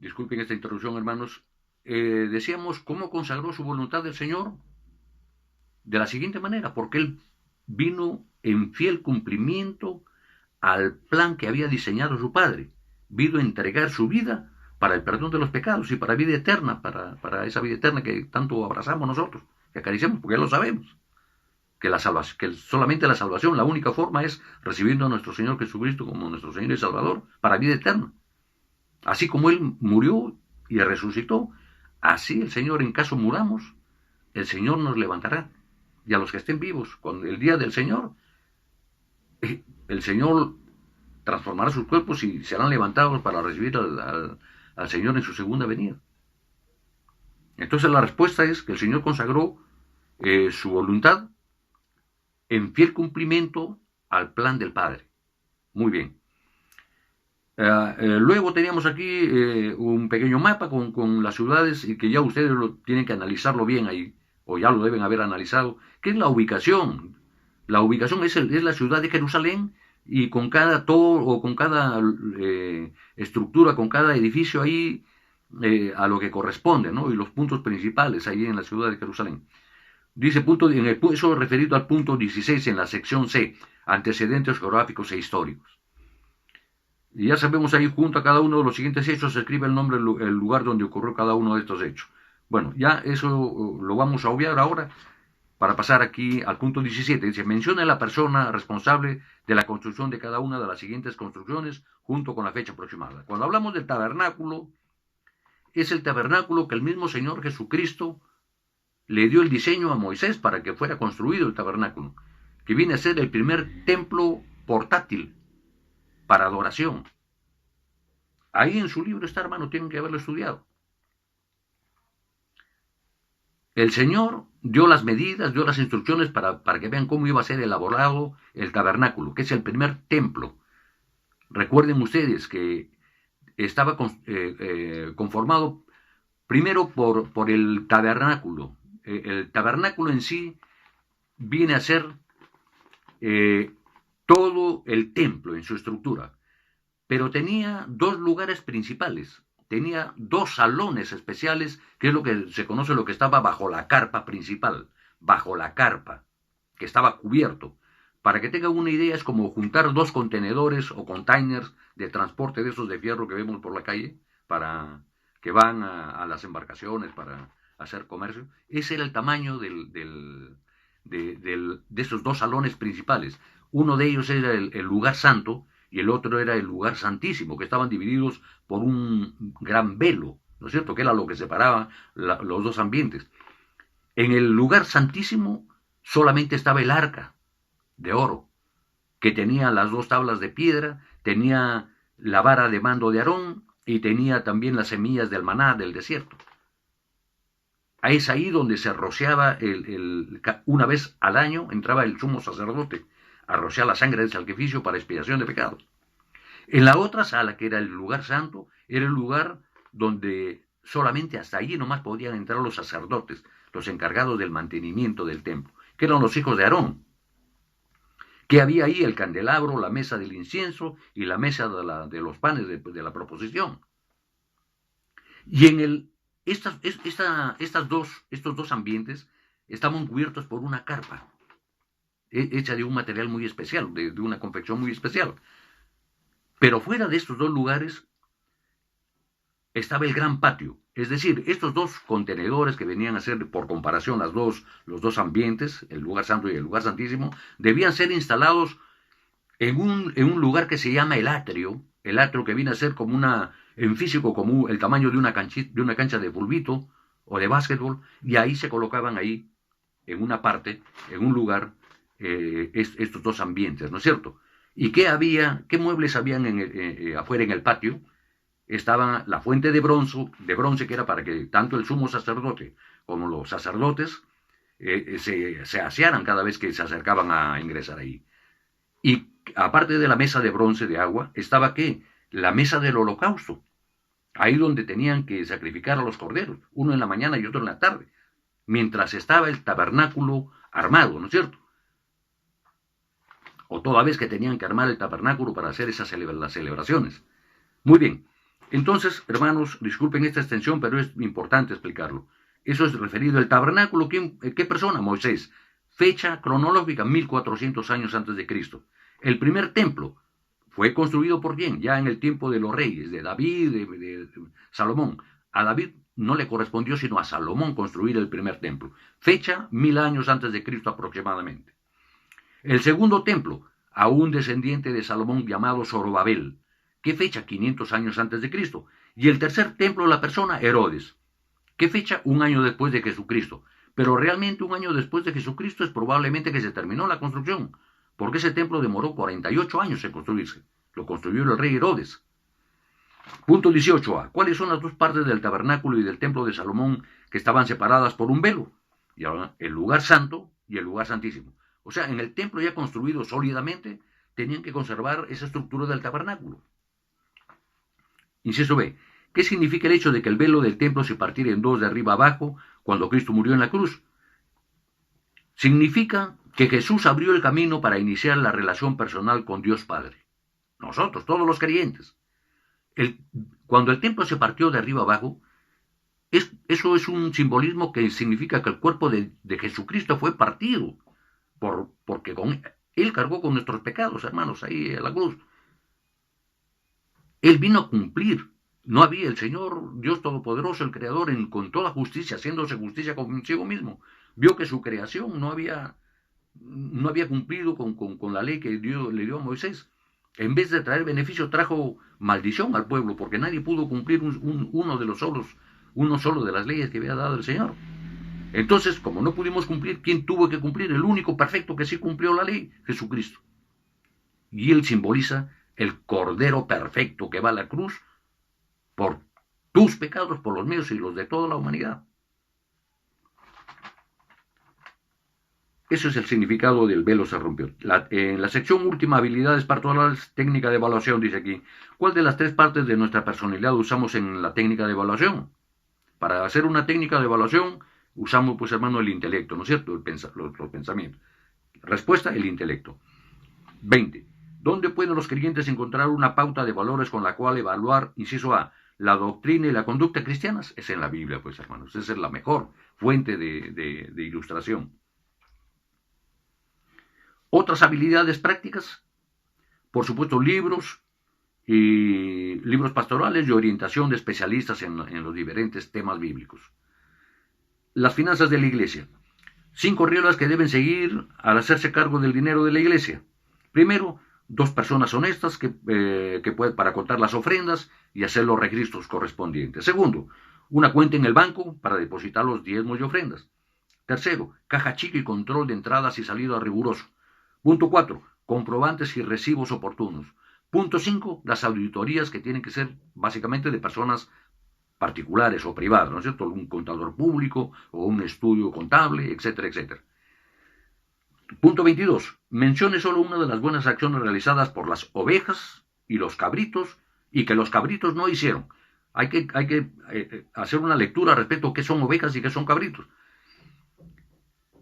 disculpen esta interrupción, hermanos, decíamos cómo consagró su voluntad del Señor de la siguiente manera, porque Él vino en fiel cumplimiento al plan que había diseñado su Padre. Vino a entregar su vida para el perdón de los pecados y para vida eterna, para esa vida eterna que tanto abrazamos nosotros, que acariciamos, porque ya lo sabemos, que solamente la salvación, la única forma es recibiendo a nuestro Señor Jesucristo como nuestro Señor y Salvador para vida eterna. Así como Él murió y resucitó, así el Señor, en caso muramos, el Señor nos levantará. Y a los que estén vivos, con el día del Señor, el Señor transformará sus cuerpos y serán levantados para recibir al Señor en su segunda venida. Entonces la respuesta es que el Señor consagró su voluntad en fiel cumplimiento al plan del Padre. Muy bien. Luego teníamos aquí un pequeño mapa con las ciudades y que ya ustedes tienen que analizarlo bien ahí, o ya lo deben haber analizado, que es la ubicación. La ubicación es la ciudad de Jerusalén y con cada torre o con cada estructura, con cada edificio ahí a lo que corresponde, ¿no? Y los puntos principales ahí en la ciudad de Jerusalén. Dice eso referido al punto 16 en la sección C, antecedentes geográficos e históricos. Y ya sabemos ahí junto a cada uno de los siguientes hechos se escribe el nombre, el lugar donde ocurrió cada uno de estos hechos. Bueno, ya eso lo vamos a obviar ahora para pasar aquí al punto 17. Dice, menciona la persona responsable de la construcción de cada una de las siguientes construcciones junto con la fecha aproximada. Cuando hablamos del tabernáculo, es el tabernáculo que el mismo Señor Jesucristo le dio el diseño a Moisés para que fuera construido el tabernáculo, que viene a ser el primer templo portátil para adoración. Ahí en su libro está, hermano, tienen que haberlo estudiado. El Señor dio las medidas, dio las instrucciones para que vean cómo iba a ser elaborado el tabernáculo, que es el primer templo. Recuerden ustedes que estaba conformado primero por el tabernáculo. El tabernáculo en sí viene a ser todo el templo en su estructura, pero tenía dos lugares principales, tenía dos salones especiales, que es lo que se conoce lo que estaba bajo la carpa principal, bajo la carpa, que estaba cubierto. Para que tengan una idea, es como juntar dos contenedores o containers de transporte de esos de fierro que vemos por la calle, para que van a las embarcaciones para hacer comercio. Ese era el tamaño de esos dos salones principales. Uno de ellos era el lugar santo y el otro era el lugar santísimo, que estaban divididos por un gran velo, ¿no es cierto?, que era lo que separaba los dos ambientes. En el lugar santísimo solamente estaba el arca de oro, que tenía las dos tablas de piedra, tenía la vara de mando de Aarón y tenía también las semillas del maná del desierto. Es ahí donde se rociaba, una vez al año entraba el sumo sacerdote a rociar la sangre del sacrificio para expiación de pecados. En la otra sala, que era el lugar santo, era el lugar donde solamente hasta allí nomás podían entrar los sacerdotes, los encargados del mantenimiento del templo, que eran los hijos de Aarón. Que había ahí el candelabro, la mesa del incienso y la mesa de los panes de la proposición. Y en estos dos ambientes estaban cubiertos por una carpa, hecha de un material muy especial, de una confección muy especial. Pero fuera de estos dos lugares estaba el gran patio, es decir, estos dos contenedores que venían a ser, por comparación, los dos ambientes, el lugar santo y el lugar santísimo, debían ser instalados en un lugar que se llama el atrio que viene a ser en físico como el tamaño de una cancha de fulbito o de básquetbol, y ahí se colocaban ahí, en una parte, en un lugar, estos dos ambientes, ¿no es cierto? ¿Y qué muebles habían afuera en el patio? Estaba la fuente de bronce que era para que tanto el sumo sacerdote como los sacerdotes se asearan cada vez que se acercaban a ingresar ahí. Y aparte de la mesa de bronce de agua, estaba ¿qué? La mesa del holocausto, ahí donde tenían que sacrificar a los corderos, uno en la mañana y otro en la tarde, mientras estaba el tabernáculo armado, ¿no es cierto? O toda vez que tenían que armar el tabernáculo para hacer las celebraciones. Muy bien, Entonces, hermanos, disculpen esta extensión, pero es importante explicarlo. Eso es referido al tabernáculo. ¿Qué persona? Moisés. Fecha cronológica, 1400 años antes de Cristo. El primer templo fue construido por quién? Ya en el tiempo de los reyes, de David, de Salomón. A David no le correspondió sino a Salomón construir el primer templo. Fecha 1000 años antes de Cristo aproximadamente. El segundo templo, a un descendiente de Salomón llamado Zorobabel. ¿Qué fecha? 500 años antes de Cristo. Y el tercer templo, la persona, Herodes. ¿Qué fecha? Un año después de Jesucristo. Pero realmente un año después de Jesucristo es probablemente que se terminó la construcción, porque ese templo demoró 48 años en construirse. Lo construyó el rey Herodes. Punto 18a. ¿Cuáles son las dos partes del tabernáculo y del templo de Salomón que estaban separadas por un velo? Y ahora, el lugar santo y el lugar santísimo. O sea, en el templo ya construido sólidamente, tenían que conservar esa estructura del tabernáculo. Inciso B. ¿Qué significa el hecho de que el velo del templo se partiera en dos de arriba abajo cuando Cristo murió en la cruz? Significa que Jesús abrió el camino para iniciar la relación personal con Dios Padre. Nosotros, todos los creyentes. Cuando el templo se partió de arriba abajo, eso es un simbolismo que significa que el cuerpo de Jesucristo fue partido, porque Él cargó con nuestros pecados, hermanos, ahí en la cruz. Él vino a cumplir. No había el Señor, Dios Todopoderoso, el Creador, con toda justicia, haciéndose justicia consigo mismo. Vio que su creación no había cumplido con la ley que Dios le dio a Moisés. En vez de traer beneficio, trajo maldición al pueblo, porque nadie pudo cumplir uno solo de las leyes que había dado el Señor. Entonces, como no pudimos cumplir, ¿quién tuvo que cumplir? El único perfecto que sí cumplió la ley, Jesucristo. Y Él simboliza el Cordero perfecto que va a la cruz por tus pecados, por los míos y los de toda la humanidad. Ese es el significado del velo se rompió. En la sección última, habilidades pastorales, técnica de evaluación, dice aquí, ¿cuál de las tres partes de nuestra personalidad usamos en la técnica de evaluación? Para hacer una técnica de evaluación, usamos, pues hermano, el intelecto, ¿no es cierto? Los pensamientos. Respuesta, el intelecto. 20. ¿Dónde pueden los creyentes encontrar una pauta de valores con la cual evaluar, inciso A, la doctrina y la conducta cristianas? Es en la Biblia, pues hermanos. Esa es la mejor fuente de ilustración. Otras habilidades prácticas, por supuesto, libros pastorales y orientación de especialistas en los diferentes temas bíblicos. Las finanzas de la iglesia. 5 reglas que deben seguir al hacerse cargo del dinero de la iglesia. Primero, 2 personas honestas para contar las ofrendas y hacer los registros correspondientes. Segundo, una cuenta en el banco para depositar los diezmos y ofrendas. Tercero, caja chica y control de entradas y salidas riguroso. Punto 4, comprobantes y recibos oportunos. Punto 5, las auditorías que tienen que ser básicamente de personas particulares o privadas, ¿no es cierto? Un contador público o un estudio contable, etcétera, etcétera. Punto 22, mencione solo una de las buenas acciones realizadas por las ovejas y los cabritos y que los cabritos no hicieron. Hay que hacer una lectura respecto a qué son ovejas y qué son cabritos.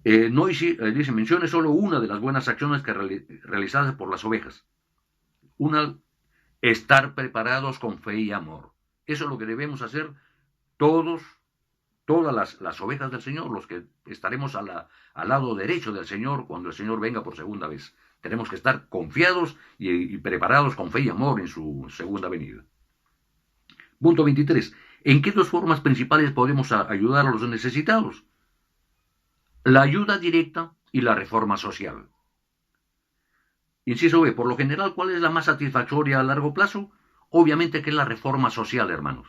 Dice, mencione solo una de las buenas acciones realizadas por las ovejas. Una, estar preparados con fe y amor. Eso es lo que debemos hacer todas las ovejas del Señor, los que estaremos al lado derecho del Señor cuando el Señor venga por segunda vez. Tenemos que estar confiados y preparados con fe y amor en su segunda venida. Punto 23. ¿En qué 2 formas principales podemos ayudar a los necesitados? La ayuda directa y la reforma social. Inciso B, por lo general, ¿cuál es la más satisfactoria a largo plazo? Obviamente que es la reforma social, hermanos.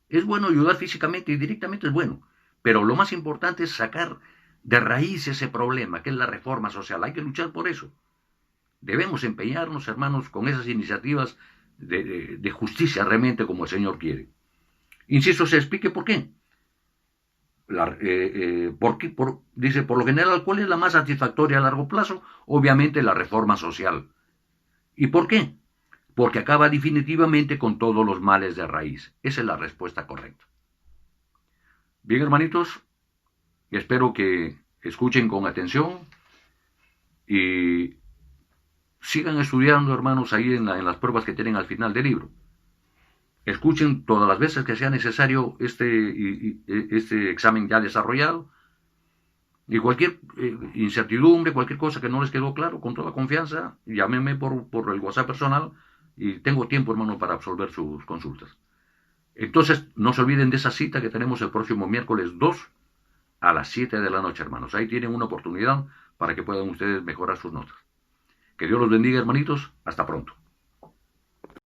Es bueno ayudar físicamente y directamente es bueno, pero lo más importante es sacar de raíz ese problema, que es la reforma social. Hay que luchar por eso. Debemos empeñarnos, hermanos, con esas iniciativas de justicia realmente como el Señor quiere. Inciso C, explique por qué. Dice, por lo general, ¿cuál es la más satisfactoria a largo plazo? Obviamente la reforma social. ¿Y por qué? Porque acaba definitivamente con todos los males de raíz. Esa es la respuesta correcta. Bien, hermanitos, espero que escuchen con atención y sigan estudiando, hermanos, ahí en las pruebas que tienen al final del libro. escuchen todas las veces que sea necesario este examen ya desarrollado. Y cualquier incertidumbre, cualquier cosa que no les quedó claro, con toda confianza, llámenme por el WhatsApp personal y tengo tiempo, hermano, para absolver sus consultas. Entonces, no se olviden de esa cita que tenemos el próximo miércoles 2 a las 7 de la noche, hermanos. Ahí tienen una oportunidad para que puedan ustedes mejorar sus notas. Que Dios los bendiga, hermanitos. Hasta pronto.